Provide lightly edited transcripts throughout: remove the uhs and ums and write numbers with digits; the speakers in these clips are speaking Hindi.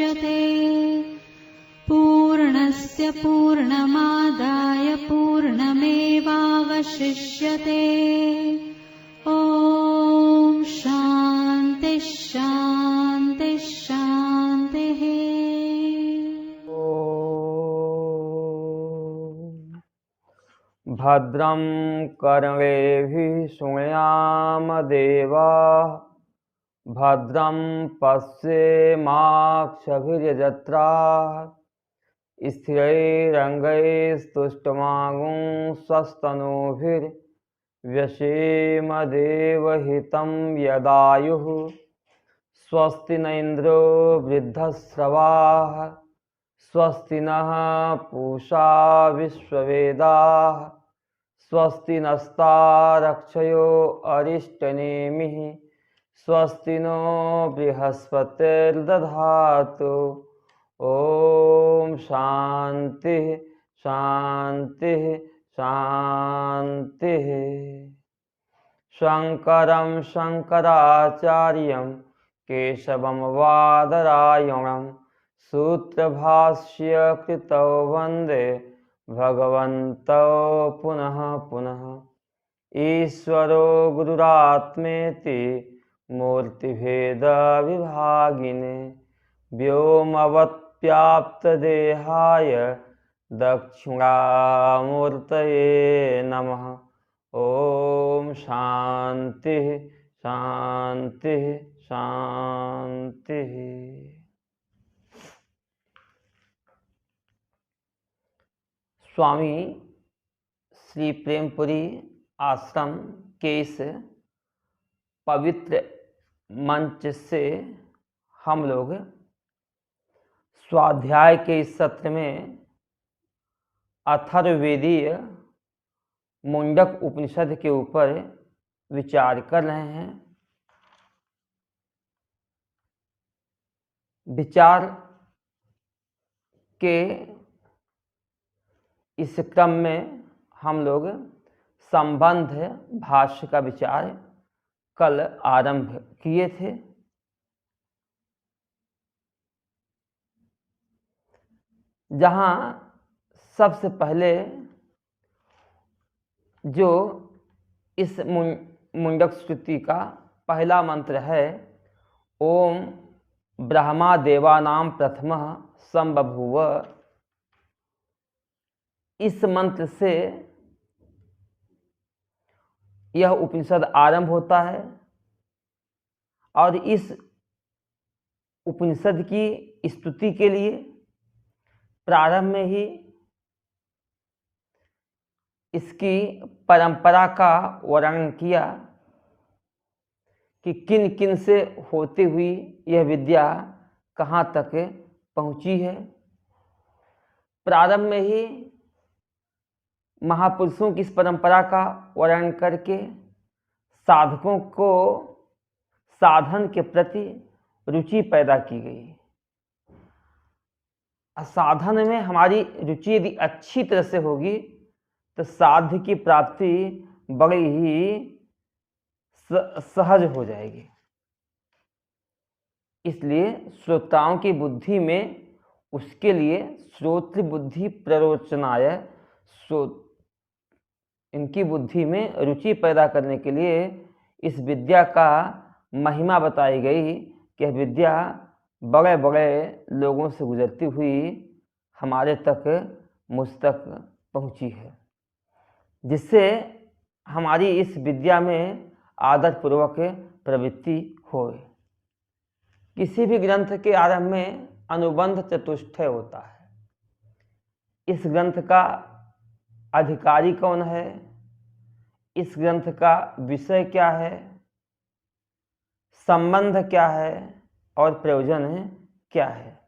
मुच्यते पूर्णस्य पूर्णमादाय पूर्णमेवावशिष्यते। ॐ शान्ति शान्ति शान्तिः। भद्रं कर्णेभिः शृणुयाम देवाः भद्रं पश्येमाक्षभिर्यजत्राः स्थिरैरङ्गैस्तुष्टुवागुंसस्तनूभिर्व्यसेम देवहितं यदायुः। स्वस्ति न इन्द्रो वृद्धश्रवाः स्वस्ति नः पूषा विश्ववेदाः स्वस्ति नस्तारक्षयो अरिष्टनेमिः स्वस्ति नो बृहस्पतिर्दधातु। ॐ शान्ति शान्ति शान्तिः। शङ्करं शङ्कराचार्यं केशवं बादरायणं सूत्रभाष्य कृतौ वन्दे भगवन्तौ पुनः पुनः। ईश्वरो गुरुरात्मेति मूर्तिभेद विभागिने व्योमवत्प्याप्तदेहाय दक्षिणामूर्तये नमः। ॐ शान्ति शान्ति शान्तिः। स्वामी श्री प्रेमपुरी आश्रम के इस पवित्र मंच से हम लोग स्वाध्याय के इस सत्र में अथर्ववेदीय मुंडक उपनिषद के ऊपर विचार कर रहे हैं। विचार के इस क्रम में हम लोग संबंध भाष्य का विचार कल आरंभ किए थे। जहाँ सबसे पहले जो इस मुंडक श्रुति का पहला मंत्र है, ओम ब्रह्मा देवानां प्रथमः संबभूव, इस मंत्र से यह उपनिषद आरंभ होता है और इस उपनिषद की स्तुति के लिए प्रारंभ में ही इसकी परंपरा का वर्णन किया कि किन किन से होती हुई यह विद्या कहाँ तक पहुँची है। प्रारंभ में ही महापुरुषों की इस परंपरा का वर्णन करके साधकों को साधन के प्रति रुचि पैदा की गई। साधन में हमारी रुचि यदि अच्छी तरह से होगी तो साध्य की प्राप्ति बड़ी ही सहज हो जाएगी। इसलिए श्रोताओं की बुद्धि में उसके लिए श्रोत्र बुद्धि प्ररोचनाय, इनकी बुद्धि में रुचि पैदा करने के लिए इस विद्या का महिमा बताई गई कि यह विद्या बड़े बड़े लोगों से गुजरती हुई हमारे तक, मुझ तक पहुंची है, जिससे हमारी इस विद्या में आदरपूर्वक प्रवृत्ति हो। किसी भी ग्रंथ के आरंभ में अनुबंध चतुष्टय होता है। इस ग्रंथ का अधिकारी कौन है, इस ग्रंथ का विषय क्या है, संबंध क्या है और प्रयोजन क्या है।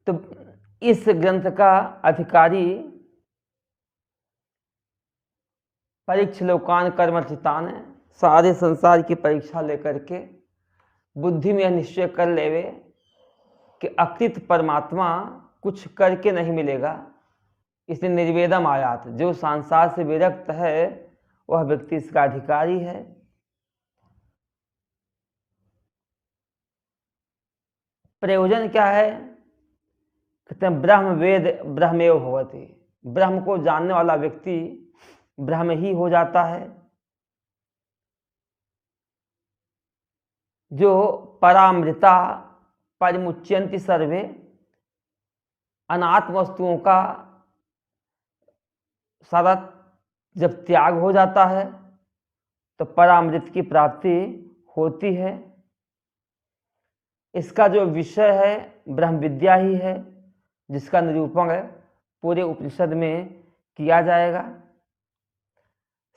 तो इस ग्रंथ का अधिकारी परीक्ष लोकान कर्मचितान, सारे संसार की परीक्षा लेकर के बुद्धि में निश्चय कर लेवे कि अकृत परमात्मा कुछ करके नहीं मिलेगा। इसलिए निर्वेदम आयात, जो संसार से विरक्त है वह व्यक्ति इसका अधिकारी है। प्रयोजन क्या है? कहते हैं ब्रह्म वेद ब्रह्मेव भवति, ब्रह्म को जानने वाला व्यक्ति ब्रह्म ही हो जाता है। जो परामृता परिमुच्यन्ति सर्वे, अनात्म वस्तुओं का सारा जब त्याग हो जाता है तो परामृत की प्राप्ति होती है। इसका जो विषय है ब्रह्म विद्या ही है, जिसका निरूपण पूरे उपनिषद में किया जाएगा।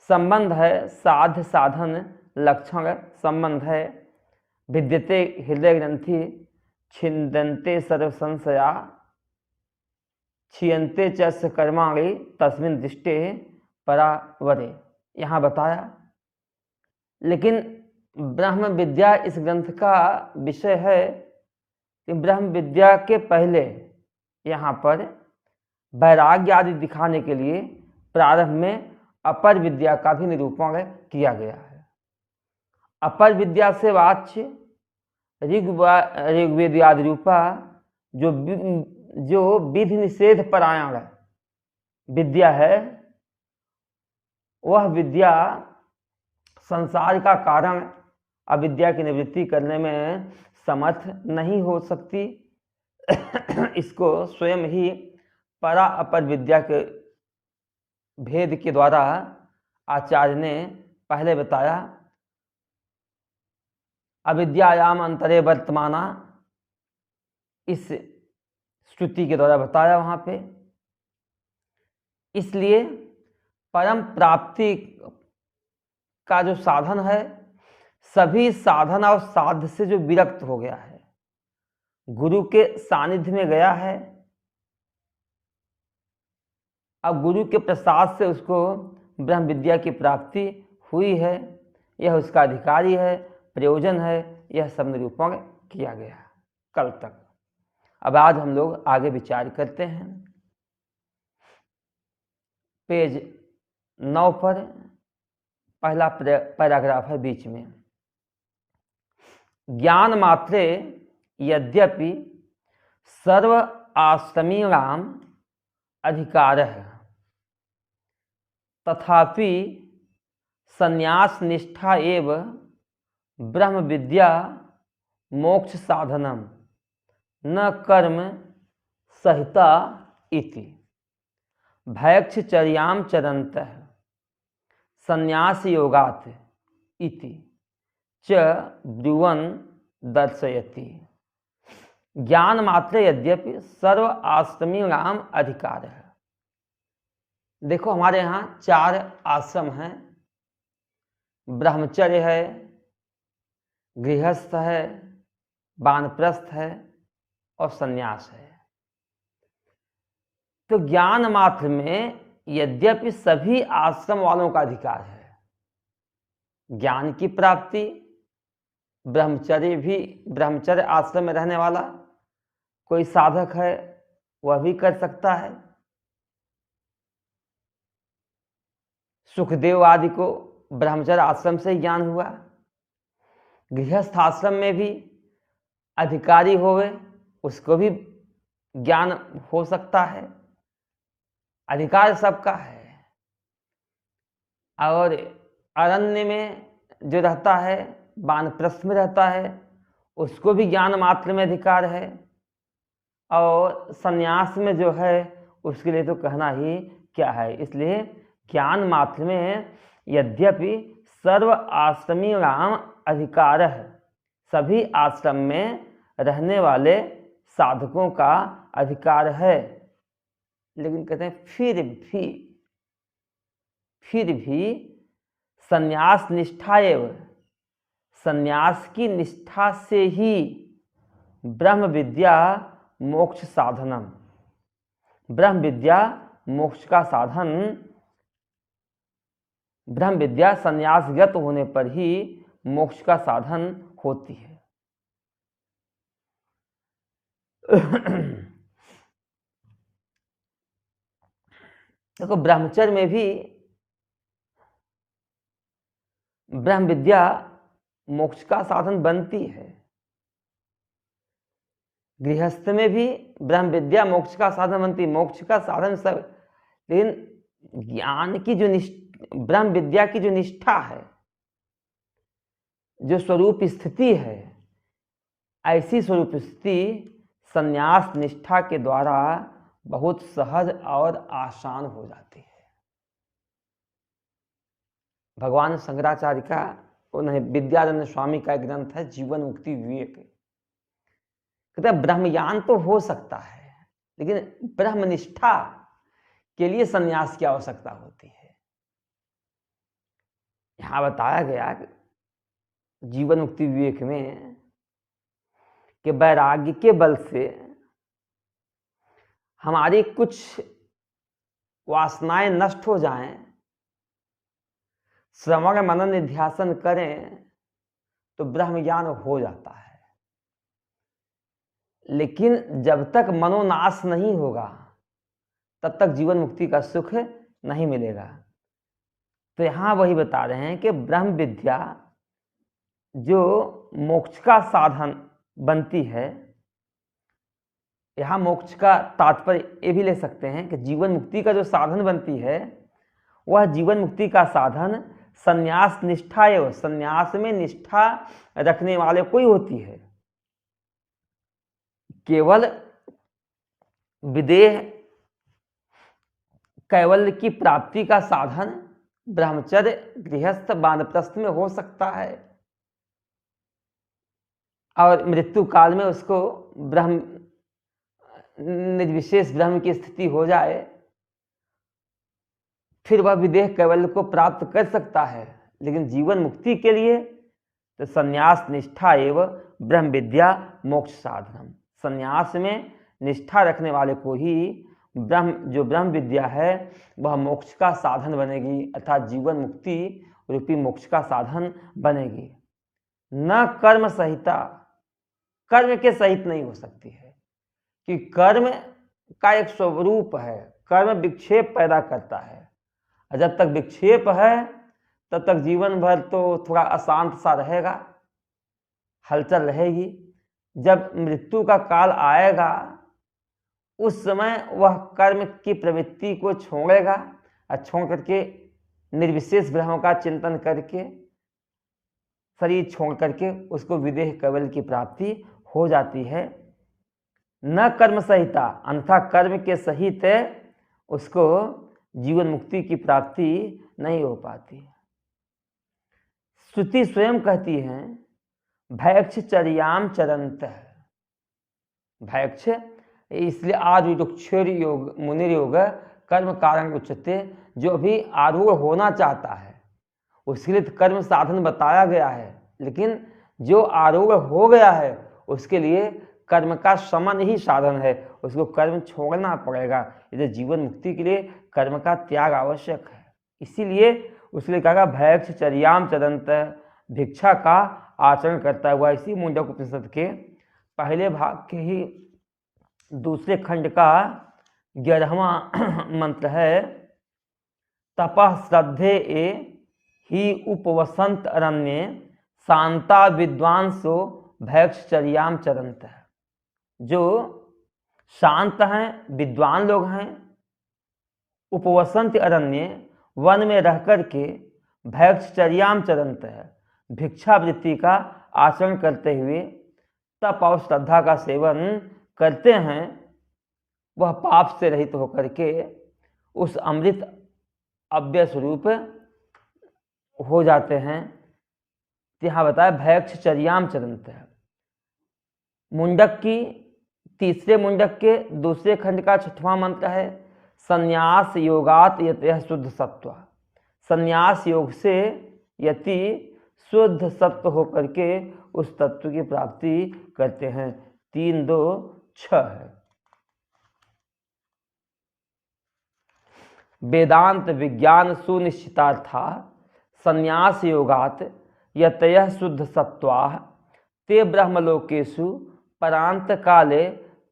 संबंध है साध्य साधन लक्षण संबंध है। विद्यते हृदय ग्रंथि छिन्दन्ते सर्व संशया, क्षीयन्ते च कर्माणि तस्मिन् दृष्टे परावरे, यहाँ बताया। लेकिन ब्रह्म विद्या इस ग्रंथ का विषय है कि ब्रह्म विद्या के पहले यहाँ पर वैराग्य आदि दिखाने के लिए प्रारंभ में अपर विद्या का भी निरूपण किया गया है। अपर विद्या से वाच्य ऋग्वेद आदि रूपा जो विधि निषेध परायण विद्या है, वह विद्या संसार का कारण अविद्या की निवृत्ति करने में समर्थ नहीं हो सकती। इसको स्वयं ही परा अपर विद्या के भेद के द्वारा आचार्य ने पहले बताया। अविद्यायाम अंतरे वर्तमाना, इस श्रुति के द्वारा बताया वहां पे। इसलिए परम प्राप्ति का जो साधन है, सभी साधन और साध्य से जो विरक्त हो गया है, गुरु के सानिध्य में गया है, अब गुरु के प्रसाद से उसको ब्रह्म विद्या की प्राप्ति हुई है, यह उसका अधिकारी है, प्रयोजन है, यह सब निरूपण किया गया कल तक। अब आज हम लोग आगे विचार करते हैं। पेज 9 पर पहला पैराग्राफ है बीच में। ज्ञान मात्रे यद्यपि सर्व आश्रमीणाम अधिकारः, तथापि संन्यास निष्ठा एव ब्रह्म विद्या मोक्ष साधनम न कर्म सहिता इति भैक्षचर्याम चरन्तः संन्यास योगात् इति च ब्रुवन् दर्शयति। ज्ञान मात्र यद्यपि सर्व आश्रमीणाम अधिकार है। देखो हमारे यहाँ 4 आश्रम हैं, ब्रह्मचर्य है, गृहस्थ है, वानप्रस्थ है और संन्यास है। तो ज्ञान मात्र में यद्यपि सभी आश्रम वालों का अधिकार है, ज्ञान की प्राप्ति ब्रह्मचर्य आश्रम में रहने वाला कोई साधक है वह भी कर सकता है। सुखदेव आदि को ब्रह्मचर्य आश्रम से ज्ञान हुआ। गृहस्थ आश्रम में भी अधिकारी होवे उसको भी ज्ञान हो सकता है। अधिकार सबका है। और अरण्य में जो रहता है, वानप्रस्थ में रहता है, उसको भी ज्ञान मात्र में अधिकार है। और संन्यास में जो है उसके लिए तो कहना ही क्या है। इसलिए ज्ञान मात्र में यद्यपि सर्व आश्रमीणाम अधिकार है, सभी आश्रम में रहने वाले साधकों का अधिकार है। लेकिन कहते हैं फिर भी संन्यास निष्ठा एवं, संन्यास की निष्ठा से ही ब्रह्म विद्या मोक्ष साधनम, ब्रह्म विद्या मोक्ष का साधन, ब्रह्म विद्या संन्यासगत होने पर ही मोक्ष का साधन होती है। देखो ब्रह्मचर्य में भी ब्रह्म विद्या मोक्ष का साधन बनती है। गृहस्थ में भी ब्रह्म विद्या मोक्ष का साधन बनती, मोक्ष का साधन सब, लेकिन ज्ञान की जो ब्रह्म विद्या की जो निष्ठा है, जो स्वरूप स्थिति है, ऐसी स्वरूप स्थिति संन्यास निष्ठा के द्वारा बहुत सहज और आसान हो जाती है। भगवान शंकराचार्य का, उन्हें विद्यारण्य स्वामी का एक ग्रंथ है जीवन मुक्ति विवेक, कहते हैं ब्रह्मज्ञान तो हो सकता है, लेकिन ब्रह्मनिष्ठा के लिए संन्यास की आवश्यकता होती है। यहां बताया गया जीवन मुक्ति विवेक में कि वैराग्य के बल से हमारी कुछ वासनाएं नष्ट हो जाएं, श्रवण मनन निध्यासन करें तो ब्रह्म ज्ञान हो जाता है। लेकिन जब तक मनोनाश नहीं होगा तब तक जीवन मुक्ति का सुख नहीं मिलेगा। तो यहां वही बता रहे हैं कि ब्रह्म विद्या जो मोक्ष का साधन बनती है, यहां मोक्ष का तात्पर्य ये भी ले सकते हैं कि जीवन मुक्ति का जो साधन बनती है, वह जीवन मुक्ति का साधन संन्यास निष्ठा एवं संन्यास में निष्ठा रखने वाले को ही होती है। केवल विदेह कैवल्य की प्राप्ति का साधन ब्रह्मचर्य गृहस्थ वानप्रस्थ में हो सकता है, और मृत्यु काल में उसको ब्रह्म निर्विशेष ब्रह्म की स्थिति हो जाए, फिर वह विदेह कैवल्य को प्राप्त कर सकता है। लेकिन जीवन मुक्ति के लिए तो संन्यास निष्ठा एवं ब्रह्म विद्या मोक्ष साधनम, संन्यास में निष्ठा रखने वाले को ही ब्रह्म विद्या है वह मोक्ष का साधन बनेगी, अर्थात जीवन मुक्ति रूपी मोक्ष का साधन बनेगी। न कर्म संहिता, कर्म के सहित नहीं हो सकती है, कि कर्म का एक स्वरूप है, कर्म विक्षेप पैदा करता है, और जब तक विक्षेप है तब तक जीवन भर तो थोड़ा अशांत सा रहेगा, हलचल रहेगी। जब मृत्यु का काल आएगा उस समय वह कर्म की प्रवृत्ति को छोड़ेगा, और छोड़ करके निर्विशेष ब्रह्म का चिंतन करके शरीर छोड़ करके उसको विदेह कैवल्य की प्राप्ति हो जाती है। न कर्म संहिता, अन्यथा कर्म के सहित उसको जीवन मुक्ति की प्राप्ति नहीं हो पाती। श्रुति स्वयं कहती है भैक्षचर्याम चरंत, भैक्ष इसलिए आरूढ़ योग मुनिर्योग कर्म कारण उच्यते, जो अभी आरूढ़ होना चाहता है उसके लिए कर्म साधन बताया गया है, लेकिन जो आरूढ़ हो गया है उसके लिए कर्म का शमन ही साधन है, उसको कर्म छोड़ना पड़ेगा। इधर जीवन मुक्ति के लिए कर्म का त्याग आवश्यक है। इसीलिए उसके कहा भैक्षचर्याम चरंत, भिक्षा का आचरण करता हुआ। इसी मुंडक उपनिषद के पहले भाग के ही दूसरे खंड का 11वां मंत्र है, तपः श्रद्धे ए ही उपवसंत अरण्ये शांता विद्वांसो भैक्षचर्याम चरंत है। जो शांत हैं, विद्वान लोग हैं, उपवसंत अरण्य वन में रह कर के भैक्षचर्याम चरंत है, भिक्षावृत्ति का आचरण करते हुए तप और श्रद्धा का सेवन करते हैं, वह पाप से रहित होकर के उस अमृत अव्यय स्वरूप हो जाते हैं। यहाँ बताया भैक्षचर्याम चरंत है। मुंडक की तीसरे मुंडक के दूसरे खंड का 6वां मंत्र है, संन्यास योगात यतः शुद्ध सत्व, संन्यास योग से यति शुद्ध सत्व होकर के उस तत्व की प्राप्ति करते हैं। 3-2-6 है। वेदांत विज्ञान सुनिश्चितार्था संन्यास योगात यतयः शुद्ध सत्वाः ते ब्रह्मलोकेषु परांत काले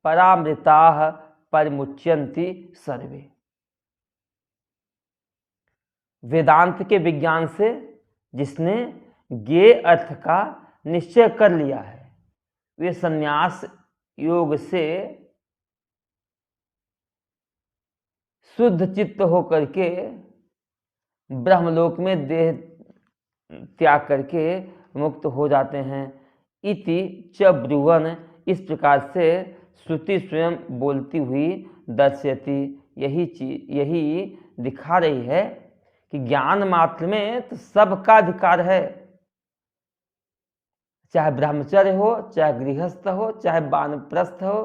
परामृताः परिमुच्यन्ति सर्वे। वेदांत के विज्ञान से जिसने ज्ञेय अर्थ का निश्चय कर लिया है, वे संन्यास योग से शुद्ध चित्त होकर के ब्रह्मलोक में देह त्याग करके मुक्त हो जाते हैं। इति च ब्रुवन्, इस प्रकार से श्रुति स्वयं बोलती हुई दर्शयति, यही दिखा रही है कि ज्ञान मात्र में तो सबका अधिकार है, चाहे ब्रह्मचर्य हो, चाहे गृहस्थ हो, चाहे वानप्रस्थ हो,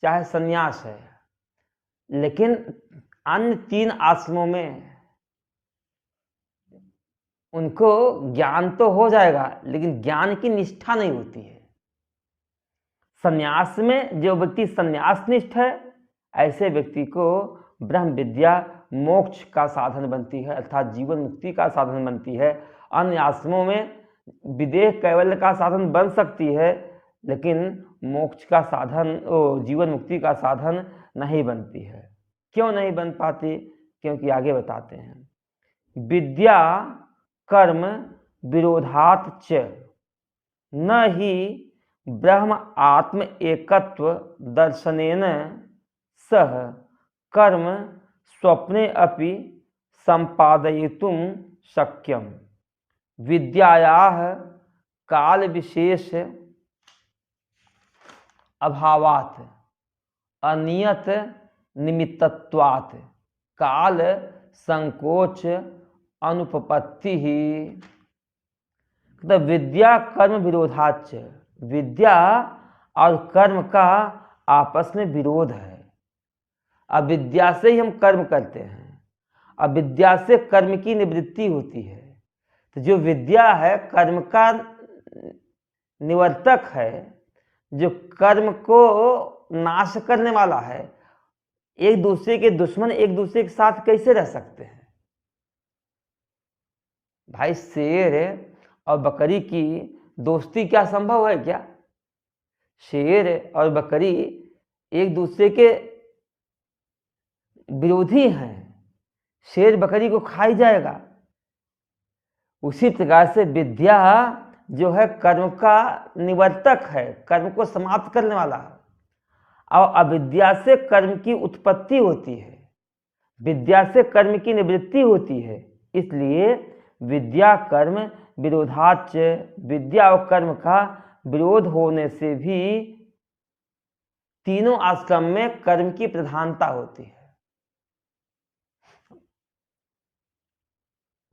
चाहे संन्यास है। लेकिन अन्य 3 आश्रमों में उनको ज्ञान तो हो जाएगा, लेकिन ज्ञान की निष्ठा नहीं होती है। संन्यास में जो व्यक्ति संन्यास निष्ठ है, ऐसे व्यक्ति को ब्रह्म विद्या मोक्ष का साधन बनती है, अर्थात जीवन मुक्ति का साधन बनती है। अन्य आश्रमों में विदेह कैवल्य का साधन बन सकती है, लेकिन मोक्ष का साधन, जीवन मुक्ति का साधन नहीं बनती है। क्यों नहीं बन पाती? क्योंकि आगे बताते हैं। विद्या कर्म विरोधात् च न ही ब्रह्म आत्म एकत्व दर्शनेन सह कर्म स्वप्ने अपि संपादयितुं शक्यम। विद्यायाः काल विशेष अभावात् अनियत निमित्तत्वात् काल संकोच अनुपपत्ति ही। विद्या कर्म विरोधाच, विद्या और कर्म का आपस में विरोध है। अविद्या से ही हम कर्म करते हैं, अविद्या से कर्म की निवृत्ति होती है। तो जो विद्या है कर्म का निवर्तक है, जो कर्म को नाश करने वाला है। एक दूसरे के दुश्मन एक दूसरे के साथ कैसे रह सकते हैं भाई? शेर और बकरी की दोस्ती क्या संभव है क्या? शेर और बकरी एक दूसरे के विरोधी हैं, शेर बकरी को खा ही जाएगा। उसी प्रकार से विद्या जो है कर्म का निवर्तक है, कर्म को समाप्त करने वाला है। और अविद्या से कर्म की उत्पत्ति होती है, विद्या से कर्म की निवृत्ति होती है। इसलिए विद्या कर्म विरोधाच, विद्या और कर्म का विरोध होने से भी तीनों आश्रम में कर्म की प्रधानता होती है।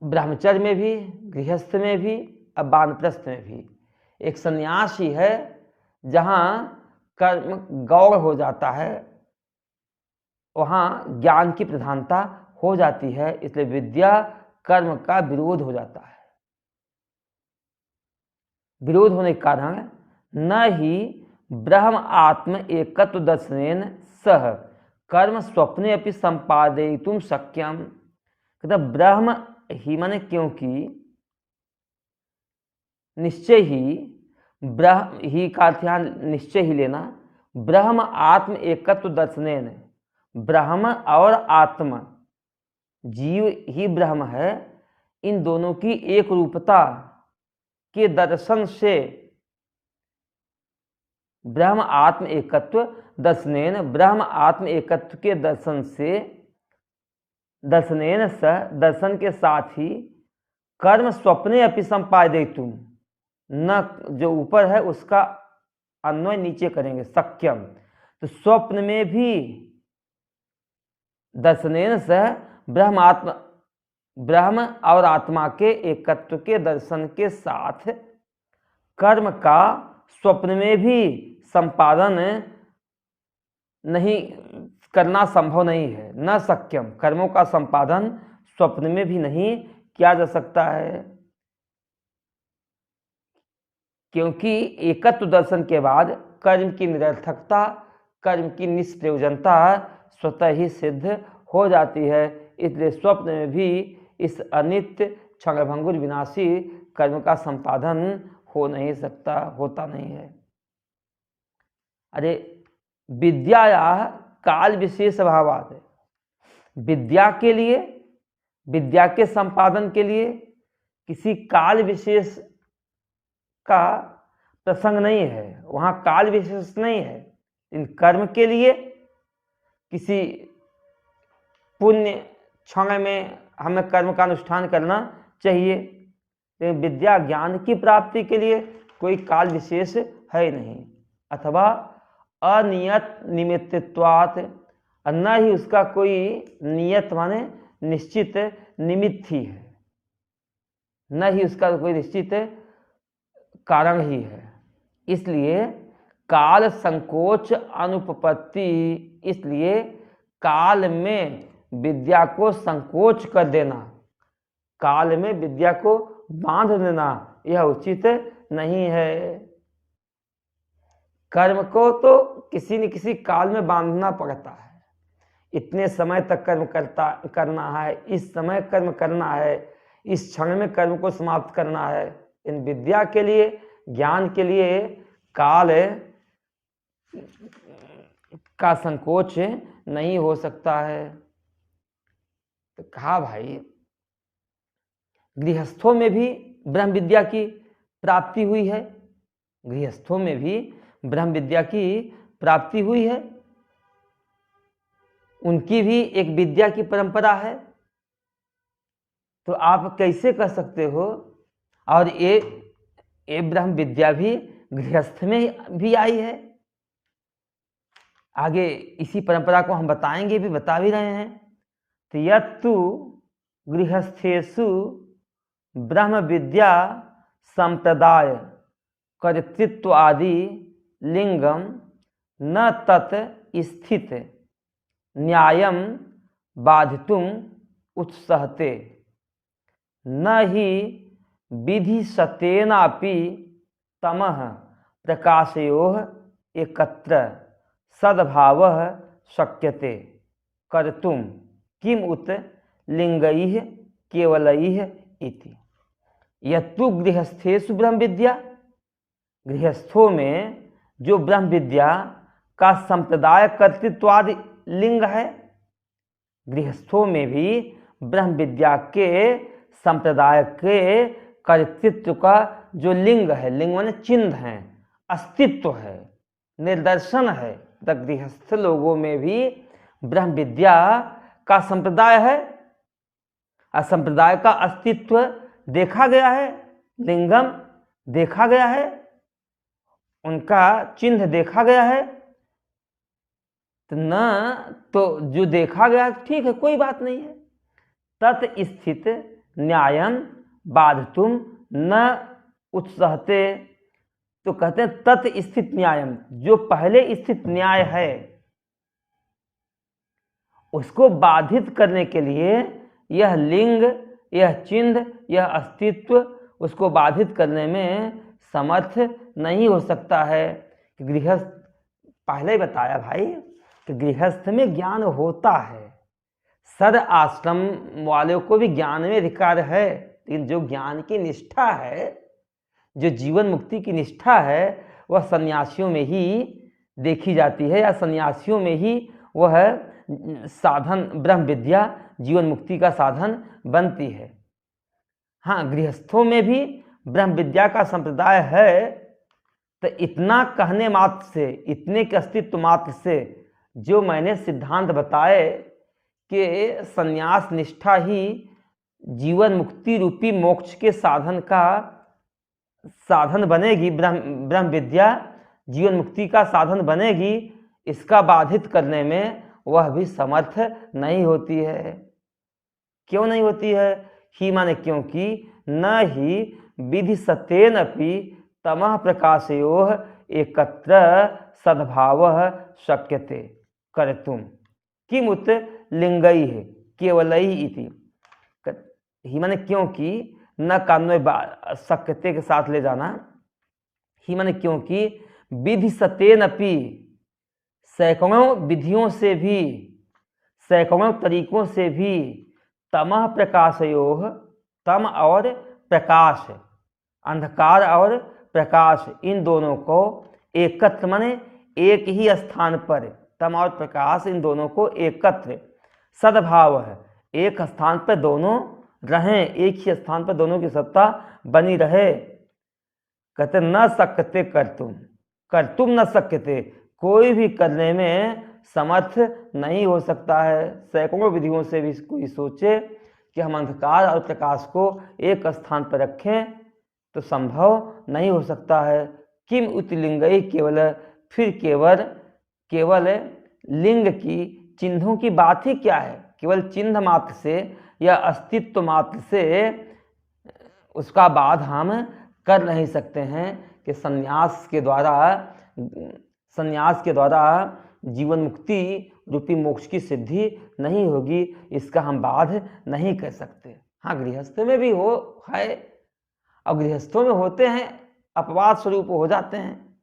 ब्रह्मचर्य में भी, गृहस्थ में भी, और वानप्रस्थ में भी। एक सन्यासी है जहां कर्म गौण हो जाता है, वहां ज्ञान की प्रधानता हो जाती है। इसलिए विद्या कर्म का विरोध हो जाता है। विरोध होने के कारण न ही ब्रह्म आत्म एकत्व दर्शनेन सह कर्म स्वप्ने अपि संपादयितुं शक्यम। ब्रह्म ही माने क्योंकि निश्चय ही, ब्रह्म ही का ध्यान निश्चय ही लेना। ब्रह्म आत्म एकत्व दर्शनेन, ब्रह्म और आत्मा, जीव ही ब्रह्म है, इन दोनों की एक रूपता के दर्शन से, ब्रह्म आत्म एकत्व दर्शनेन, ब्रह्म आत्म एकत्व के दर्शन से, दर्शनेन सह, दर्शन के साथ ही कर्म स्वप्ने अपि संपादयितुं, न जो ऊपर है उसका अन्वय नीचे करेंगे, शक्यम। तो स्वप्न में भी दर्शनेन सह ब्रह्म और आत्मा के एकत्व के दर्शन के साथ कर्म का स्वप्न में भी संपादन नहीं करना संभव नहीं है, न शक्यम। कर्मों का संपादन स्वप्न में भी नहीं किया जा सकता है, क्योंकि एकत्व दर्शन के बाद कर्म की निरर्थकता, कर्म की निष्प्रयोजनता स्वतः ही सिद्ध हो जाती है। इसलिए स्वप्न में भी इस अनित्य क्षणभंगुर विनाशी कर्म का संपादन हो नहीं सकता, होता नहीं है। अरे विद्या काल विशेष अभावात् है। विद्या के लिए, विद्या के संपादन के लिए किसी काल विशेष का प्रसंग नहीं है, वहाँ काल विशेष नहीं है। इन कर्म के लिए किसी पुण्य क्षण में हमें कर्म का अनुष्ठान करना चाहिए, लेकिन विद्या ज्ञान की प्राप्ति के लिए कोई काल विशेष है नहीं, अथवा अनियत निमित्तत्वात्, न ही उसका कोई नियत माने निश्चित निमित्त ही है, न ही उसका कोई निश्चित कारण ही है। इसलिए काल संकोच अनुपपत्ति, इसलिए काल में विद्या को संकोच कर देना, काल में विद्या को बांध देना, यह उचित नहीं है। कर्म को तो किसी न किसी काल में बांधना पड़ता है, इतने समय तक कर्म करना है, इस समय कर्म करना है, इस क्षण में कर्म को समाप्त करना है। इन विद्या के लिए, ज्ञान के लिए काल का संकोच नहीं हो सकता है। तो कहा भाई गृहस्थों में भी ब्रह्म विद्या की प्राप्ति हुई है, गृहस्थों में भी ब्रह्म विद्या की प्राप्ति हुई है, उनकी भी एक विद्या की परंपरा है। तो आप कैसे कह सकते हो और ये ब्रह्म विद्या भी गृहस्थ में भी आई है? आगे इसी परंपरा को हम बताएंगे, भी बता भी रहे हैं। तो यत्तु गृहस्थेषु ब्रह्म विद्या संप्रदाय कर्तृत्व आदि लिंगम न तत् स्थित न्यायम बाधितुम उत्सहते, न ही विधि सतेनापि तमः प्रकाशयोः एकत्र सद्भावः शक्यते कर्तुम किम उत लिंगैः केवलैः इति। यत्तु गृहस्थेषु ब्रह्म विद्या, गृहस्थों में जो ब्रह्म विद्या का संप्रदाय कर्तृत्वादि लिंग है, गृहस्थों में भी ब्रह्म विद्या के संप्रदाय के कर्तृत्व का जो लिंग है, लिंग माने चिन्ह है, अस्तित्व है, निदर्शन है, तो गृहस्थ लोगों में भी ब्रह्म विद्या का संप्रदाय है और संप्रदाय का अस्तित्व देखा गया है, लिंगम देखा गया है, उनका चिन्ह देखा गया है। तो न तो जो देखा गया ठीक है, कोई बात नहीं है। तत् स्थित न्यायम बाधितुम न उत्सहते, तो कहते हैं तत् स्थित न्यायम, जो पहले स्थित न्याय है उसको बाधित करने के लिए यह लिंग, यह चिन्ह, यह अस्तित्व उसको बाधित करने में समर्थ नहीं हो सकता है। गृहस्थ, पहले ही बताया भाई कि गृहस्थ में ज्ञान होता है, सद आश्रम वालों को भी ज्ञान में अधिकार है, लेकिन जो ज्ञान की निष्ठा है, जो जीवन मुक्ति की निष्ठा है, वह सन्यासियों में ही देखी जाती है, या सन्यासियों में ही वह साधन, ब्रह्म विद्या जीवन मुक्ति का साधन बनती है। हाँ, गृहस्थों में भी ब्रह्म विद्या का संप्रदाय है, तो इतना कहने मात्र से, इतने के अस्तित्व मात्र से जो मैंने सिद्धांत बताए कि संन्यास निष्ठा ही जीवन मुक्ति रूपी मोक्ष के साधन का साधन बनेगी, ब्रह्म विद्या जीवन मुक्ति का साधन बनेगी, इसका बाधित करने में वह भी समर्थ नहीं होती है। क्यों नहीं होती है? ही माने क्योंकि न ही विधि सतेन अपि तमः प्रकाशयोः एकत्र सद्भावः शक्यते कर्तुम किमुत लिंगैः केवलैः इति। ही माने क्योंकि, न कान्वय शक्यते के साथ ले जाना, ही माने क्योंकि विधि सतेन अपि, सैकड़ों विधियों से भी, सैकड़ों तरीकों से भी, तमः प्रकाशयोः, तम और प्रकाश, अंधकार और प्रकाश, इन दोनों को एकत्र माने एक ही स्थान पर, तम और प्रकाश इन दोनों को एकत्र, सद्भाव है, एक स्थान पर दोनों रहें, एक ही स्थान पर दोनों की सत्ता बनी रहे, कहते न सकते कर तुम न सकते, कोई भी करने में समर्थ नहीं हो सकता है। सैकड़ों विधियों से भी कोई सोचे कि हम अंधकार और प्रकाश को एक स्थान पर रखें तो संभव नहीं हो सकता है। किम उतलिंगई केवल, फिर केवल लिंग की चिन्हों की बात ही क्या है। केवल चिन्ह मात्र से या अस्तित्व मात्र से उसका बाध हम कर नहीं सकते हैं कि संन्यास के द्वारा जीवन मुक्ति रूपी मोक्ष की सिद्धि नहीं होगी, इसका हम बाध नहीं कर सकते। हाँ, गृहस्थ में भी है और गृहस्थों में होते हैं, अपवाद स्वरूप हो जाते हैं,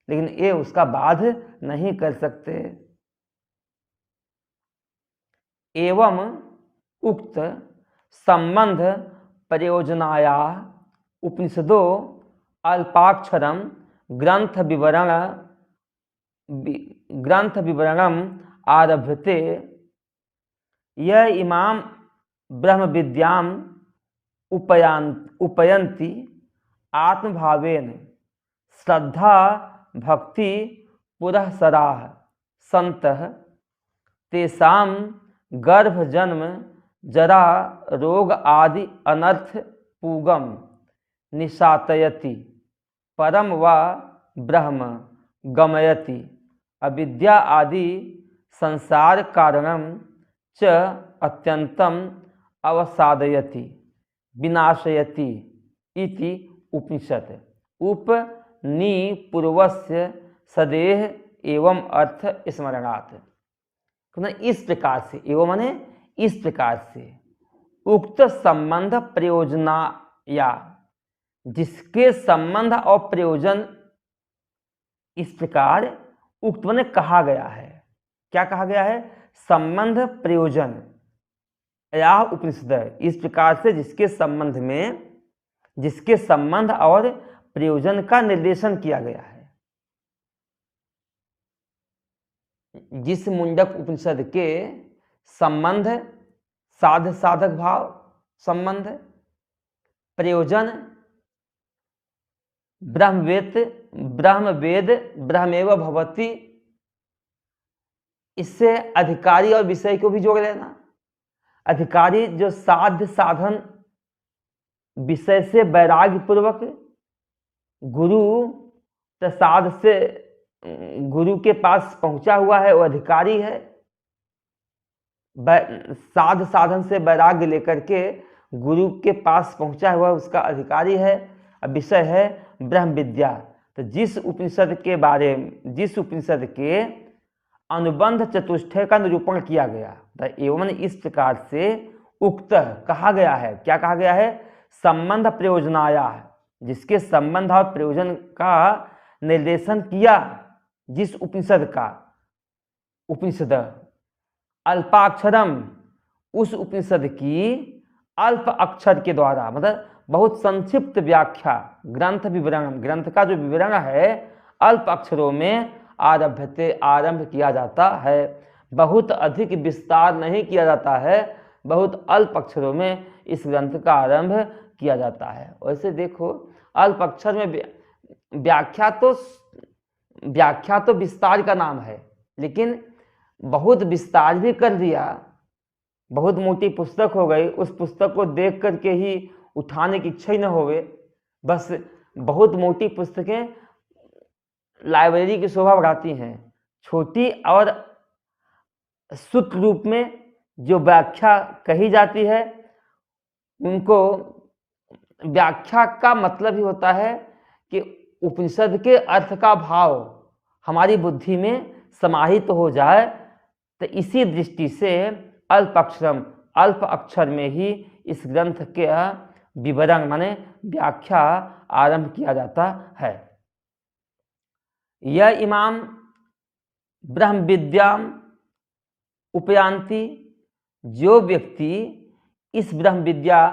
लेकिन ये उसका बाध नहीं कर सकते। एवं उक्त संबंध प्रयोजनाया उपनिषदों अल्पाक्षरम ग्रंथ विवरणम आरभते। यह इमाम ब्रह्म विद्याम उपयन्ति आत्मभावेन श्रद्धा भक्ति पुरःसराः सन्तः तेषां गर्भ जन्म जरा रोग आदि अनर्थ पूगम निशातयति परम व ब्रह्म गमयति अविद्या आदि संसार कारणम च अत्यंतम अवसादयति विनाशयति इति उपनिषद उपनिपूर्वस्य सदेह एवं अर्थ स्मरणात्। इस प्रकार से, एवं माने इस प्रकार से, उक्त संबंध प्रयोजना या जिसके संबंध और प्रयोजन इस प्रकार उक्त माने कहा गया है। क्या कहा गया है? संबंध प्रयोजन या उपनिषद, इस प्रकार से जिसके संबंध और प्रयोजन का निर्देशन किया गया है। जिस मुंडक उपनिषद के संबंध साध साधक भाव संबंध, प्रयोजन ब्रह्मवेद ब्रह्मेव भवति, इससे अधिकारी और विषय को भी जोड़ लेना। अधिकारी जो साध्य साधन विषय से वैराग्य पूर्वक गुरु प्रसाद से गुरु के पास पहुंचा हुआ है, वो अधिकारी है। साध साधन से वैराग्य लेकर के गुरु के पास पहुंचा हुआ उसका अधिकारी है। अब विषय है ब्रह्म विद्या। तो जिस उपनिषद के अनुबंध चतुष्टय का निरूपण किया गया, एवं इस प्रकार से उक्त कहा गया है। क्या कहा गया है? संबंध प्रयोजनाया, जिसके संबंध और प्रयोजन का निर्देशन किया जिस उपनिषद अल्पाक्षरम, उस उपनिषद की अल्प अक्षर के द्वारा, मतलब बहुत संक्षिप्त व्याख्या, ग्रंथ विवरण, ग्रंथ का जो विवरण है अल्प अक्षरों में आरंभ किया जाता है। बहुत अधिक विस्तार नहीं किया जाता है, बहुत अल्प अक्षरों में इस ग्रंथ का आरंभ किया जाता है। वैसे देखो, अल्प अक्षर में व्याख्या तो विस्तार का नाम है, लेकिन बहुत विस्तार भी कर दिया, बहुत मोटी पुस्तक हो गई, उस पुस्तक को देख करके ही उठाने की इच्छा ही न होवे। बस बहुत मोटी पुस्तकें लाइब्रेरी की शोभा बढ़ाती हैं। छोटी और शुद्ध रूप में जो व्याख्या कही जाती है, उनको व्याख्या का मतलब ही होता है कि उपनिषद के अर्थ का भाव हमारी बुद्धि में समाहित हो जाए। तो इसी दृष्टि से अल्प अक्षर में ही इस ग्रंथ के विवरण माने व्याख्या आरंभ किया जाता है। यह इमाम ब्रह्म विद्याम उपयांति, जो व्यक्ति इस ब्रह्म विद्या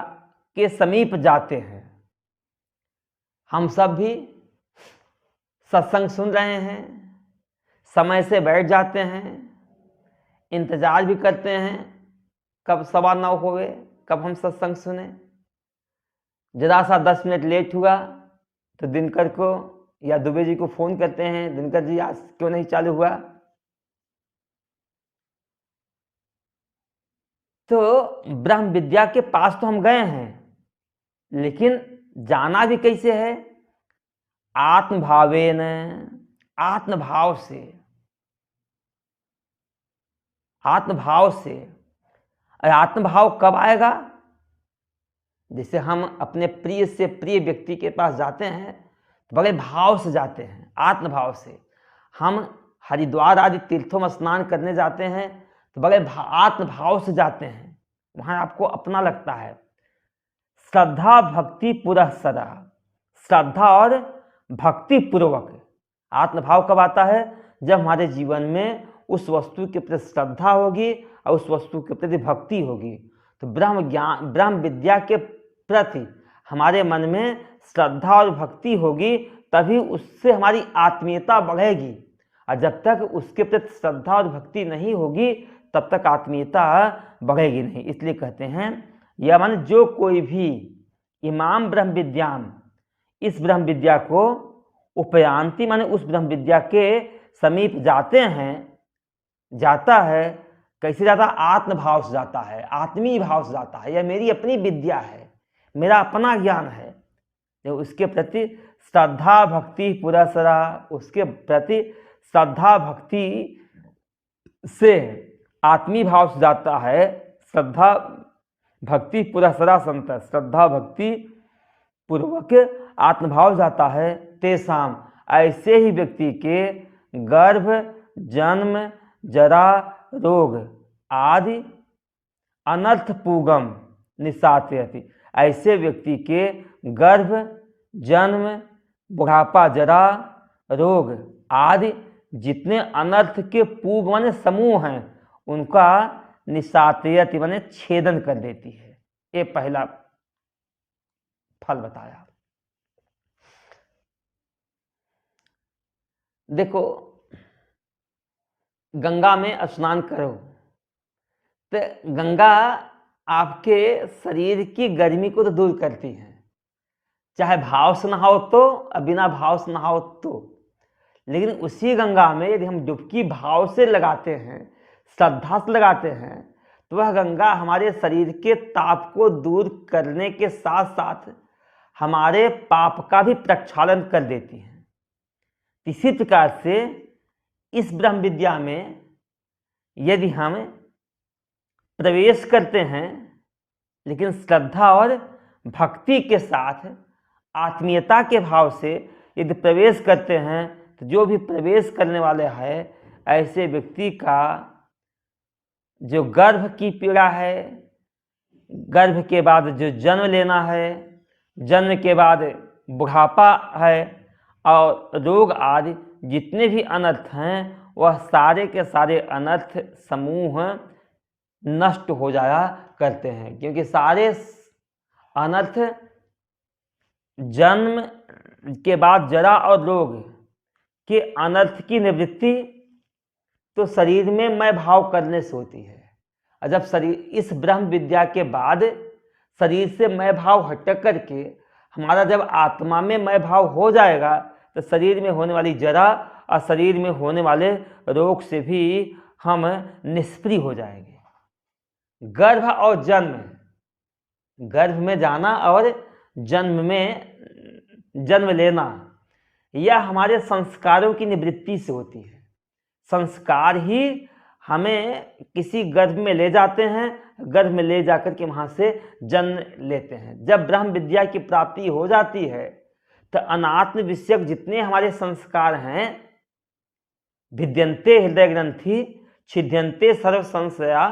के समीप जाते हैं। हम सब भी सत्संग सुन रहे हैं, समय से बैठ जाते हैं, इंतजार भी करते हैं कब 9:15 होवे, कब हम सत्संग सुने। जरा सा 10 मिनट लेट हुआ तो दिनकर को या दुबे जी को फोन करते हैं, दिनकर जी आज क्यों नहीं चालू हुआ? तो ब्रह्म विद्या के पास तो हम गए हैं, लेकिन जाना भी कैसे है? आत्मभावेन, आत्मभाव से, आत्मभाव से। और आत्मभाव कब आएगा? जैसे हम अपने प्रिय से प्रिय व्यक्ति के पास जाते हैं तो बड़े भाव से जाते हैं, आत्मभाव से। हम हरिद्वार आदि तीर्थों में स्नान करने जाते हैं तो बड़े आत्मभाव से जाते हैं, वहां आपको अपना लगता है। श्रद्धा भक्ति पुरस्सरा, श्रद्धा और भक्ति पूर्वक। आत्मभाव कब आता है? जब हमारे जीवन में उस वस्तु के प्रति श्रद्धा होगी और उस वस्तु के प्रति भक्ति होगी। तो ब्रह्म विद्या के प्रति हमारे मन में श्रद्धा और भक्ति होगी, तभी उससे हमारी आत्मीयता बढ़ेगी। और जब तक उसके प्रति श्रद्धा और भक्ति नहीं होगी तब तक आत्मीयता बढ़ेगी नहीं। इसलिए कहते हैं यह मन जो कोई भी इमाम ब्रह्म विद्याम, इस ब्रह्म विद्या को उपयांति माने उस ब्रह्म विद्या के समीप जाते हैं, जाता है। कैसे जाता? आत्मभाव से जाता है, आत्मीय भाव से जाता है। यह मेरी अपनी विद्या है, मेरा अपना ज्ञान है। जो उसके प्रति श्रद्धा भक्ति पुरस्सरा, उसके प्रति श्रद्धा भक्ति से आत्मीय भाव से जाता है। श्रद्धा भक्ति पुरस्सरा संत, श्रद्धा भक्ति पूर्वक आत्मभाव जाता है। तेसाम, ऐसे ही व्यक्ति के गर्भ जन्म जरा रोग आदि अनर्थ पूगम निसात्यति। ऐसे व्यक्ति के गर्भ जन्म बुढ़ापा जरा रोग आदि जितने अनर्थ के पूग माने समूह हैं उनका निसात्यति माने छेदन कर देती है। ये पहला फल बताया। देखो, गंगा में स्नान करो तो गंगा आपके शरीर की गर्मी को तो दूर करती है, चाहे भाव से नहाओ तो और बिना भाव से नहाओ तो। लेकिन उसी गंगा में यदि हम डुबकी भाव से लगाते हैं, श्रद्धा से लगाते हैं, तो वह गंगा हमारे शरीर के ताप को दूर करने के साथ साथ हमारे पाप का भी प्रक्षालन कर देती है। इसी प्रकार से इस ब्रह्म विद्या में यदि हम प्रवेश करते हैं, लेकिन श्रद्धा और भक्ति के साथ आत्मीयता के भाव से यदि प्रवेश करते हैं, तो जो भी प्रवेश करने वाले हैं ऐसे व्यक्ति का जो गर्भ की पीड़ा है, गर्भ के बाद जो जन्म लेना है, जन्म के बाद बुढ़ापा है और रोग आदि जितने भी अनर्थ हैं वह सारे के सारे अनर्थ समूह नष्ट हो जाया करते हैं। क्योंकि सारे अनर्थ जन्म के बाद जरा और रोग के अनर्थ की निवृत्ति तो शरीर में मैं भाव करने से होती है। और जब शरीर इस ब्रह्म विद्या के बाद शरीर से मैं भाव हट करके हमारा जब आत्मा में मैं भाव हो जाएगा तो शरीर में होने वाली जरा और शरीर में होने वाले रोग से भी हम निष्क्रिय हो जाएंगे। गर्भ और जन्म, गर्भ में जाना और जन्म में जन्म लेना, यह हमारे संस्कारों की निवृत्ति से होती है। संस्कार ही हमें किसी गर्भ में ले जाते हैं, गर्भ में ले जाकर के वहां से जन्म लेते हैं। जब ब्रह्म विद्या की प्राप्ति हो जाती है तो अनात्म विषयक जितने हमारे संस्कार हैं, भिद्यन्ते हृदय ग्रंथि छिद्यन्ते सर्व संशया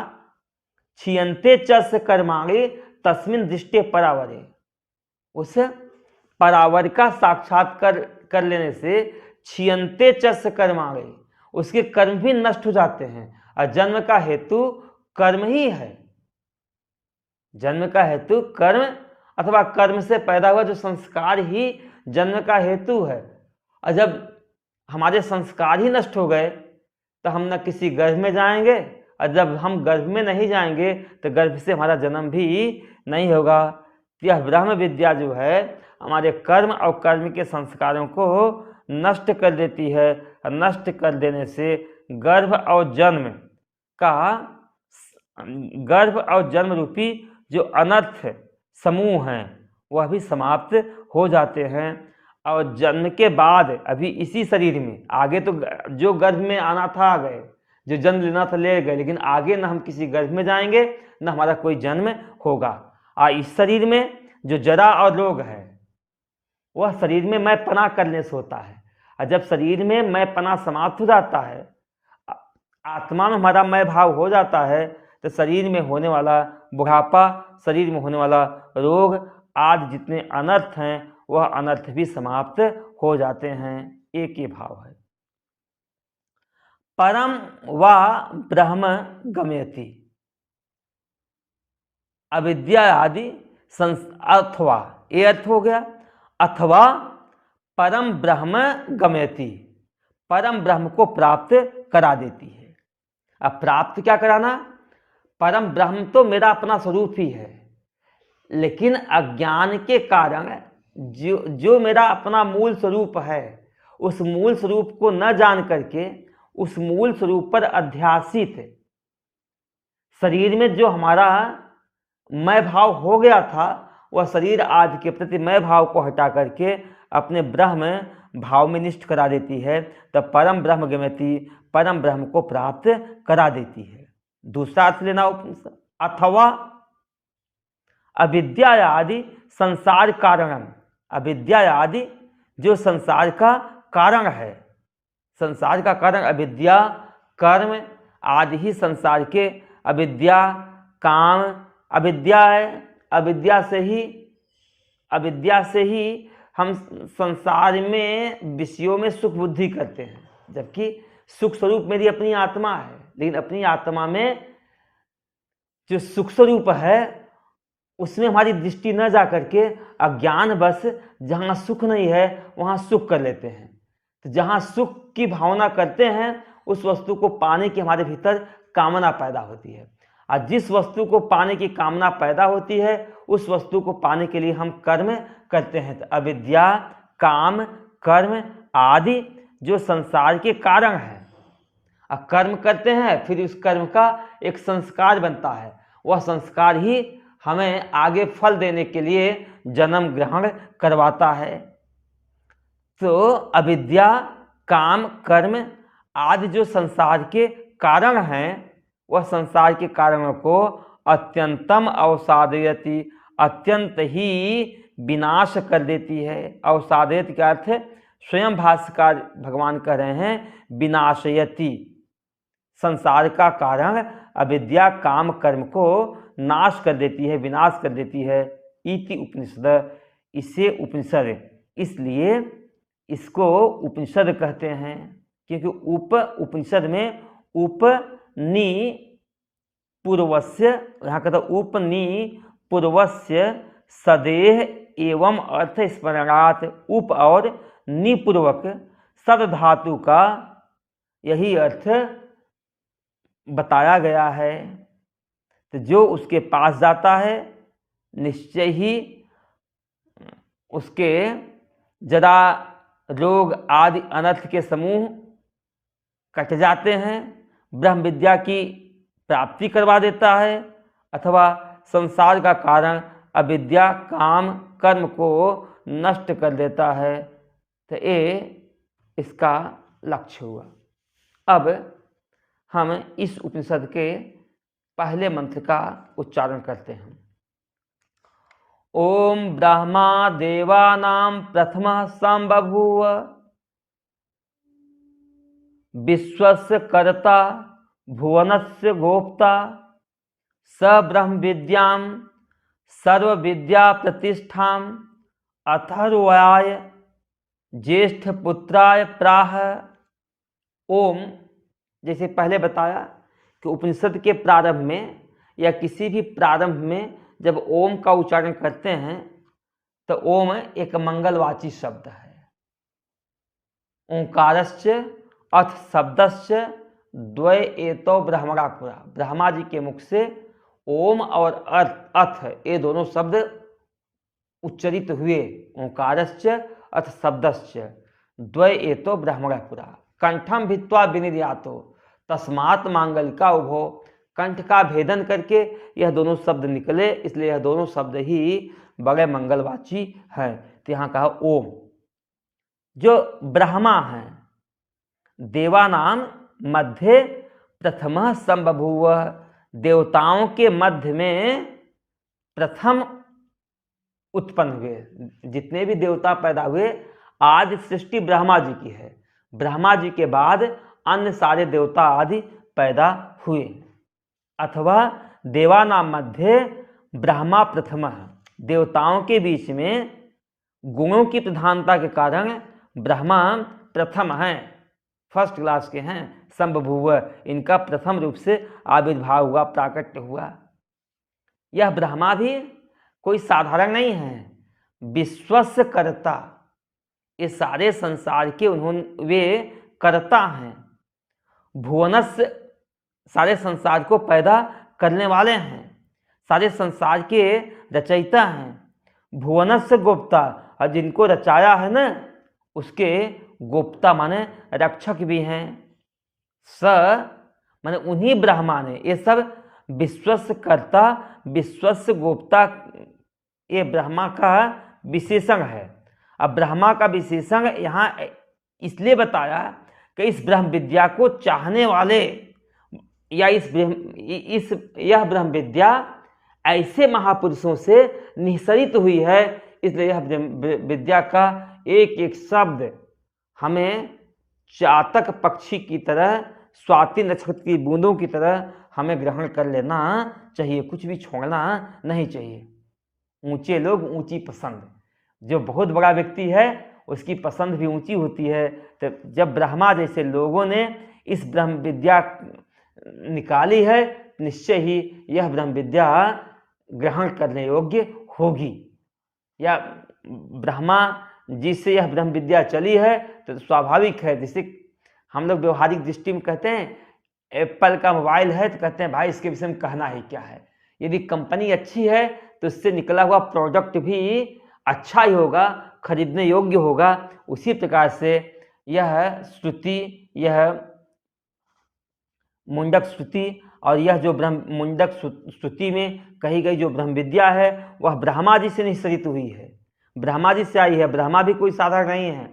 क्षीयन्ते च कर्माणि तस्मिन् दृष्टे परावरे। उस परावर का साक्षात्कार कर लेने से क्षीयन्ते च कर्माणि, उसके कर्म भी नष्ट हो जाते हैं। और जन्म का हेतु कर्म ही है, जन्म का हेतु कर्म अथवा कर्म से पैदा हुआ जो संस्कार ही जन्म का हेतु है। और जब हमारे संस्कार ही नष्ट हो गए तो हम न किसी गर्भ में जाएंगे, और जब हम गर्भ में नहीं जाएंगे तो गर्भ से हमारा जन्म भी नहीं होगा। यह ब्रह्म विद्या जो है हमारे कर्म और कर्म के संस्कारों को नष्ट कर देती है। नष्ट कर देने से गर्भ और जन्म रूपी जो अनर्थ समूह हैं वह भी समाप्त हो जाते हैं। और जन्म के बाद अभी इसी शरीर में, आगे तो जो गर्भ में आना था आ गए, जो जन्म लेना था ले गए, लेकिन आगे न हम किसी गर्भ में जाएंगे न हमारा कोई जन्म होगा। और इस शरीर में जो जरा और रोग है वह शरीर में मैं पना करने से होता है। और जब शरीर में मैं पना समाप्त हो जाता है, आत्मा में हमारा मैं भाव हो जाता है, तो शरीर में होने वाला बुढ़ापा, शरीर में होने वाला रोग आदि जितने अनर्थ हैं वह अनर्थ भी समाप्त हो जाते हैं। एक ही भाव है। परम व ब्रह्म गमयति, अविद्या आदि अथवा, ये अर्थ हो गया, अथवा परम ब्रह्म गमयति, परम ब्रह्म को प्राप्त करा देती है। अब प्राप्त क्या कराना? परम ब्रह्म तो मेरा अपना स्वरूप ही है, लेकिन अज्ञान के कारण जो मेरा अपना मूल स्वरूप है, उस मूल स्वरूप को न जान करके उस मूल स्वरूप पर अध्यासित शरीर में जो हमारा मैं भाव हो गया था, वह शरीर आदि के प्रति मैं भाव को हटा करके अपने ब्रह्म भाव में निष्ठ करा देती है। तब परम ब्रह्म गमयति, परम ब्रह्म को प्राप्त करा देती है। दूसरा अर्थ लेना उपनिषद, अथवा अविद्या आदि संसार कारणम, अविद्या आदि जो संसार का कारण है, संसार का कारण अविद्या, कर्म आदि ही संसार के, अविद्या काम, अविद्या है, अविद्या से ही हम संसार में विषयों में सुख बुद्धि करते हैं, जबकि सुख स्वरूप मेरी अपनी आत्मा है। लेकिन अपनी आत्मा में जो सुख स्वरूप है उसमें हमारी दृष्टि न जा करके अज्ञान बस जहाँ सुख नहीं है वहाँ सुख कर लेते हैं। तो जहाँ सुख की भावना करते हैं उस वस्तु को पाने की हमारे भीतर कामना पैदा होती है, और जिस वस्तु को पाने की कामना पैदा होती है उस वस्तु को पाने के लिए हम कर्म करते हैं। तो अविद्या, काम, कर्म आदि जो संसार के कारण है, और कर्म करते हैं, फिर उस कर्म का एक संस्कार बनता है, वह संस्कार ही हमें आगे फल देने के लिए जन्म ग्रहण करवाता है। तो अविद्या, काम, कर्म आदि जो संसार के कारण हैं, वह संसार के कारणों को अत्यंतम अवसादयति, अत्यंत ही विनाश कर देती है। अवसादयति का अर्थ स्वयं भाष्यकार भगवान कह रहे हैं विनाशयति, संसार का कारण अविद्या, काम, कर्म को नाश कर देती है, विनाश कर देती है। इति उपनिषद, इसे उपनिषद, इसलिए इसको उपनिषद कहते हैं, क्योंकि उपनिषद में उपनि पूर्वस्य, यहाँ कहता उपनि पूर्वस्य सदेह एवं अर्थ स्मरणात्, उप और निपूर्वक सद धातु का यही अर्थ बताया गया है। तो जो उसके पास जाता है निश्चय ही उसके जरा रोग आदि अनर्थ के समूह कट जाते हैं, ब्रह्म विद्या की प्राप्ति करवा देता है, अथवा संसार का कारण अविद्या, काम, कर्म को नष्ट कर देता है। तो ये इसका लक्ष्य हुआ। अब हम इस उपनिषद के पहले मंत्र का उच्चारण करते हैं। ओम ब्रह्मा देवानां प्रथमः संबभूव, विश्वस्य कर्ता भुवनस्य गोप्ता, स ब्रह्म विद्यां सर्व विद्या प्रतिष्ठां अथर्वाय ज्येष्ठ पुत्राय प्राह। ओम, जैसे पहले बताया कि उपनिषद के प्रारंभ में या किसी भी प्रारंभ में जब ओम का उच्चारण करते हैं तो ओम एक मंगलवाची शब्द है। ओंकारस्य अथ शब्दस्य द्वय एतो ब्रह्मणापुरा, ब्रह्मा जी के मुख से ओम और अथ ये दोनों शब्द उच्चरित हुए ओंकारश्च अथ शब्दश्च द्वय एतो ब्रह्मणः पुरा कंठम भित्वा विनिर्यातो तस्मात् मांगलिका उभो। कंठ का भेदन करके यह दोनों शब्द निकले, इसलिए यह दोनों शब्द ही बड़े मंगलवाची हैं। तो यहाँ कहा ओम। जो ब्रह्मा है देवानाम मध्य प्रथम संबभूव, देवताओं के मध्य में प्रथम उत्पन्न हुए। जितने भी देवता पैदा हुए आदि सृष्टि ब्रह्मा जी की है। ब्रह्मा जी के बाद अन्य सारे देवता आदि पैदा हुए। अथवा देवानाम मध्य ब्रह्मा प्रथम, देवताओं के बीच में गुणों की प्रधानता के कारण ब्रह्मा प्रथम हैं, फर्स्ट क्लास के हैं। संबभूव, इनका प्रथम रूप से आविर्भाव हुआ, प्राकट्य हुआ। यह ब्रह्मा भी कोई साधारण नहीं है, विश्वस्य कर्ता। ये सारे संसार के उन्होंने वे कर्ता हैं। भुवनस्य, सारे संसार को पैदा करने वाले हैं, सारे संसार के रचयिता हैं। भुवनस्य गोप्ता, और जिनको रचाया है ना उसके गोप्ता माने रक्षक भी हैं। स माने उन्हीं ब्रह्मा ने, ये सब विश्वस्य कर्ता विश्वस्य गोप्ता, ये ब्रह्मा का विशेषण है। अब ब्रह्मा का विशेषण यहाँ इसलिए बताया कि इस ब्रह्म विद्या को चाहने वाले या यह ब्रह्म विद्या ऐसे महापुरुषों से निःसरित हुई है, इसलिए यह विद्या का एक एक शब्द हमें चातक पक्षी की तरह, स्वाति नक्षत्र की बूंदों की तरह हमें ग्रहण कर लेना चाहिए, कुछ भी छोड़ना नहीं चाहिए। ऊंचे लोग ऊंची पसंद, जो बहुत बड़ा व्यक्ति है उसकी पसंद भी ऊंची होती है। तो जब ब्रह्मा जैसे लोगों ने इस ब्रह्म विद्या निकाली है, निश्चय ही यह ब्रह्म विद्या ग्रहण करने योग्य होगी। या ब्रह्मा जिससे यह ब्रह्म विद्या चली है तो स्वाभाविक है। जैसे हम लोग व्यवहारिक दृष्टि में कहते हैं एप्पल का मोबाइल है तो कहते हैं भाई इसके विषय में कहना ही क्या है। यदि कंपनी अच्छी है तो इससे निकला हुआ प्रोडक्ट भी अच्छा ही होगा, खरीदने योग्य होगा। उसी प्रकार से यह श्रुति, यह मुंडक श्रुति और यह जो ब्रह्म मुंडक श्रुति में कही गई जो ब्रह्म विद्या है वह ब्रह्मा जी से निःसरित हुई है, ब्रह्मा जी से आई है। ब्रह्मा भी कोई साधारण नहीं है,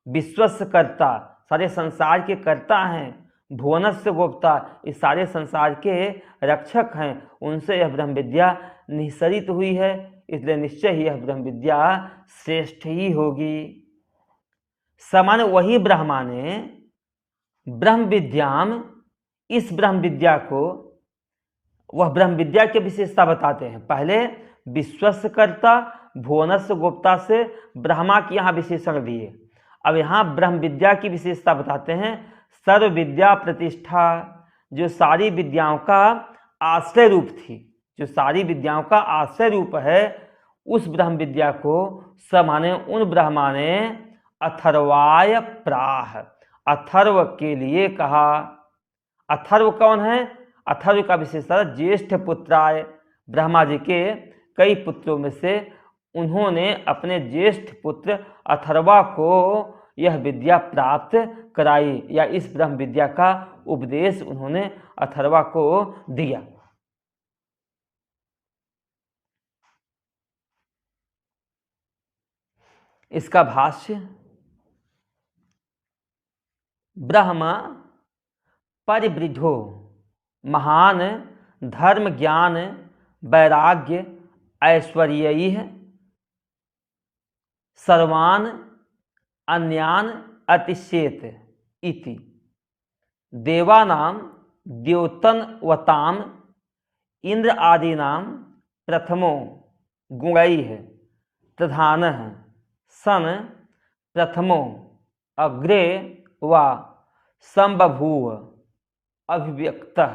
विश्वस्य कर्ता, सारे संसार के कर्ता हैं। भुवनस्य गोप्ता, इस सारे संसार के रक्षक हैं। उनसे यह ब्रह्म विद्या निःसरित हुई है, इसलिए निश्चय ही यह ब्रह्म विद्या श्रेष्ठ ही होगी। समान वही ब्रह्मा ने ब्रह्म विद्याम, इस ब्रह्म विद्या को, वह ब्रह्म विद्या की विशेषता बताते हैं। पहले विश्वस्य कर्ता भुवनस्य गोप्ता से ब्रह्मा की यहाँ विशेषण दिए। अब यहाँ ब्रह्म विद्या की विशेषता बताते हैं। सर्व विद्या प्रतिष्ठा, जो सारी विद्याओं का आश्रय रूप थी, जो सारी विद्याओं का आश्रय रूप है, उस ब्रह्म विद्या को समाने उन ब्रह्मा ने अथर्वाय प्राह, अथर्व के लिए कहा। अथर्व कौन है? अथर्व का विशेषण ज्येष्ठ पुत्राय, ब्रह्मा जी के कई पुत्रों में से उन्होंने अपने ज्येष्ठ पुत्र अथर्वा को यह विद्या प्राप्त कराई, या इस ब्रह्म विद्या का उपदेश उन्होंने अथर्वा को दिया। इसका भाष्य, ब्रह्मा परिवृद्धो महान धर्म ज्ञान वैराग्य ऐश्वर्यैः सर्वान् अन्यान् अतिशेत इति देवानां द्योतनवताम् इंद्र आदीनां प्रथमो गुणैः प्रधानः सन प्रथमो अग्रे वा संबभूव अभिव्यक्तः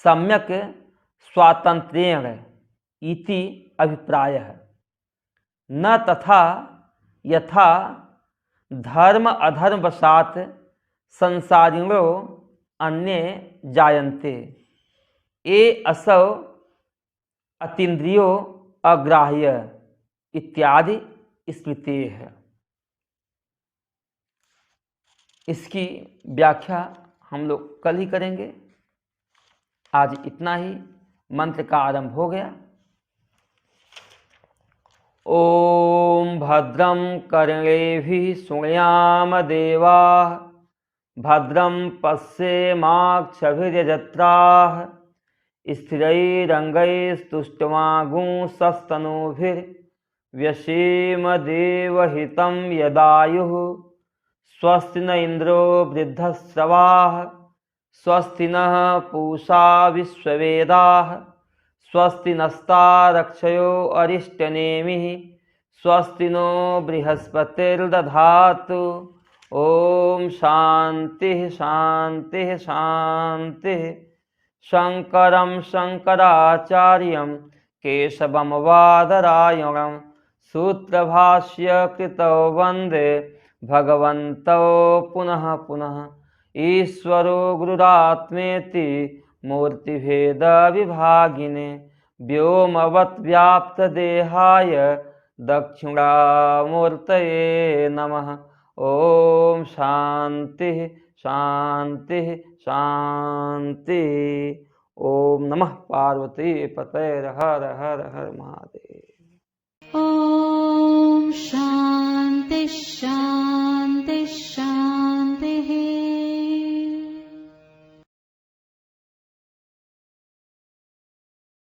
सम्यक स्वातंत्र्येण इति अभिप्रायः। न तथा यथा धर्म अधर्म वशात् संसारिणो अन्ये जायन्ते, ये असौ अतीन्द्रियो अग्राह्य इत्यादि स्मृति है। इसकी व्याख्या हम लोग कल ही करेंगे। आज इतना ही। मंत्र का आरंभ हो गया। ओम भद्रं कर्णेभिः शृणुयाम देवाः भद्रं पश्येमाक्षभिर्यजत्राः स्थिरैरङ्गैस्तुष्टुवागुंसस्तनूभिर्व्यसेम देवहितं यदायुः स्वस्ति न इन्द्रो वृद्धश्रवाः स्वस्ति नः पूषा विश्ववेदाः स्वस्ति नस्तारक्षयो अरिष्टनेमिः स्वस्ति नो बृहस्पतिर्दधातु। ओम शांति शांति शांति। शंकरं शंकराचार्यं केशवं बादरायणं सूत्रभाष्य कृतौ वन्दे भगवन्तौ पुनः पुनः। ईश्वरो गुरुरात्मेति मूर्तिभेद विभागिने व्योमवत् व्याप्त देहाय दक्षिणामूर्तये नमः। ओम शांति शांति शांति। ओम नमः पार्वती पतये। हर हर हर महादेव।